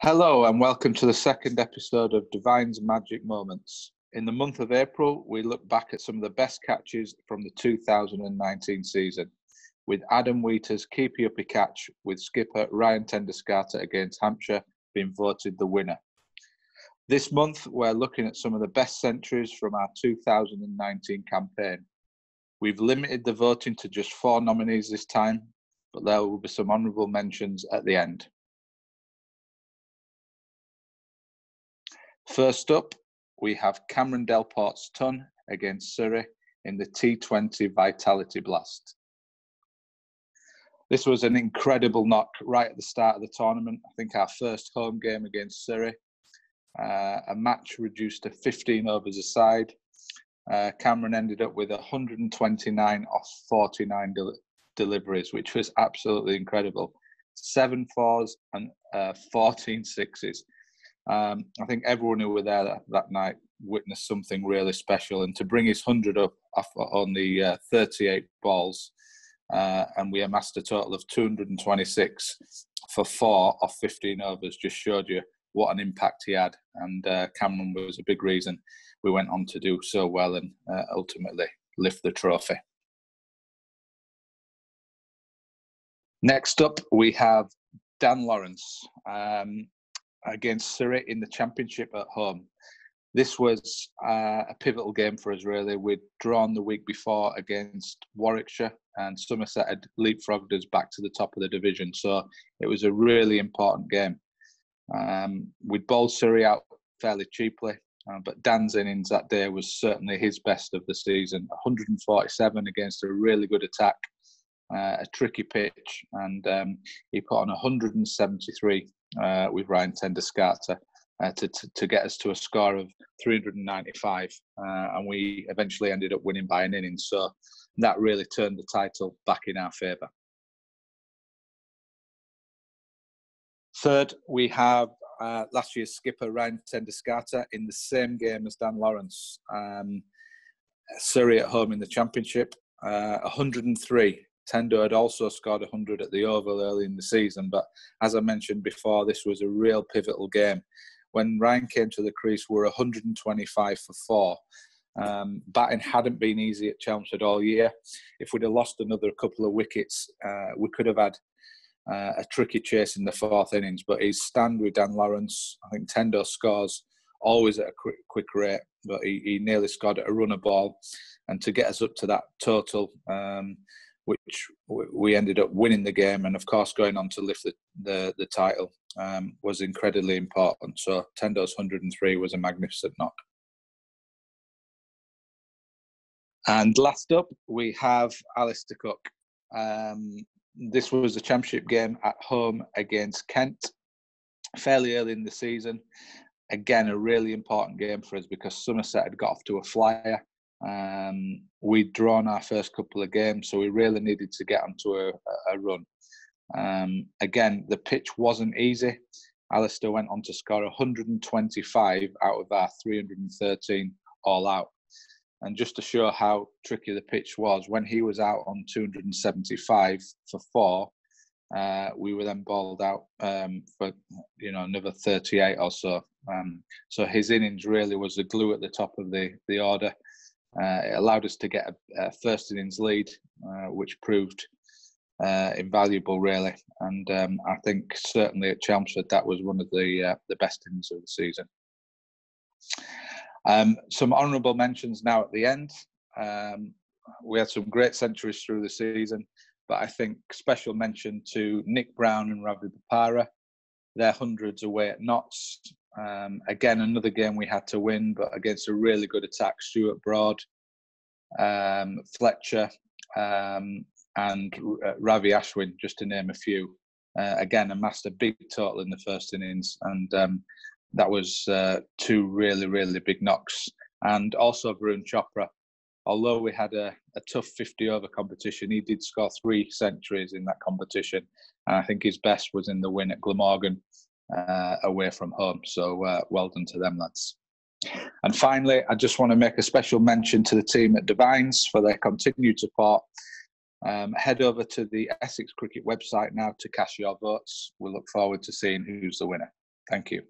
Hello and welcome to the second episode of DeVines Magic Moments. In the month of April, we look back at some of the best catches from the 2019 season, with Adam Wheater's keepy uppy catch with skipper Ryan Tendescarter against Hampshire being voted the winner. This month, we're looking at some of the best centuries from our 2019 campaign. We've limited the voting to just 4 nominees this time, but there will be some honourable mentions at the end. First up, we have Cameron Delport's ton against Surrey in the T20 Vitality Blast. This was an incredible knock right at the start of the tournament. I think our first home game against Surrey. A match reduced to 15 overs aside. Cameron ended up with 129 off 49 deliveries, which was absolutely incredible. 7 fours and 14 sixes. I think everyone who were there that night witnessed something really special, and to bring his 100 up on the 38 balls, and we amassed a total of 226 for 4 off 15 overs, just showed you what an impact he had. And Cameron was a big reason we went on to do so well and ultimately lift the trophy. Next up, we have Dan Lawrence against Surrey in the Championship at home. This was a pivotal game for us, really. We'd drawn the week before against Warwickshire, and Somerset had leapfrogged us back to the top of the division, so it was a really important game. We'd bowled Surrey out fairly cheaply, but Dan's innings that day was certainly his best of the season. 147 against a really good attack, a tricky pitch, and he put on 173 with Ryan Tendescarter to get us to a score of 395, and we eventually ended up winning by an innings, so that really turned the title back in our favour. Third, we have last year's skipper Ryan Tendescarter in the same game as Dan Lawrence. Surrey at home in the Championship, 103. Tendo had also scored 100 at the Oval early in the season, but as I mentioned before, this was a real pivotal game. When Ryan came to the crease, we were 125 for 4. Batting hadn't been easy at Chelmsford all year. If we'd have lost another couple of wickets, we could have had a tricky chase in the 4th innings, but his stand with Dan Lawrence, I think Tendo scores always at a quick rate, but he nearly scored at a runner ball, and to get us up to that total, which we ended up winning the game, and of course going on to lift the title, was incredibly important. So Tendo's 103 was a magnificent knock. And last up, we have Alistair Cook. This was a Championship game at home against Kent, fairly early in the season. Again, a really important game for us because Somerset had got off to a flyer. We'd drawn our first couple of games, so we really needed to get onto a run. Again, the pitch wasn't easy. Alistair went on to score 125 out of our 313 all out. And just to show how tricky the pitch was, when he was out on 275 for 4, we were then bowled out for another 38 or so. So his innings really was the glue at the top of the order. It allowed us to get a first innings lead, which proved invaluable, really. And I think certainly at Chelmsford, that was one of the best innings of the season. Some honourable mentions now at the end. We had some great centuries through the season, but I think special mention to Nick Brown and Ravi Bopara. Their hundreds away at Notts. Again, another game we had to win, but against a really good attack. Stuart Broad, Fletcher, and Ravi Ashwin, just to name a few. Again, amassed a big total in the first innings, and that was 2 really, really big knocks. And also Varun Chopra. Although we had a tough 50-over competition, he did score 3 centuries in that competition. And I think his best was in the win at Glamorgan away from home. So well done to them, lads. And finally, I just want to make a special mention to the team at DeVines for their continued support. Head over to the Essex Cricket website now to cast your votes. We look forward to seeing who's the winner. Thank you.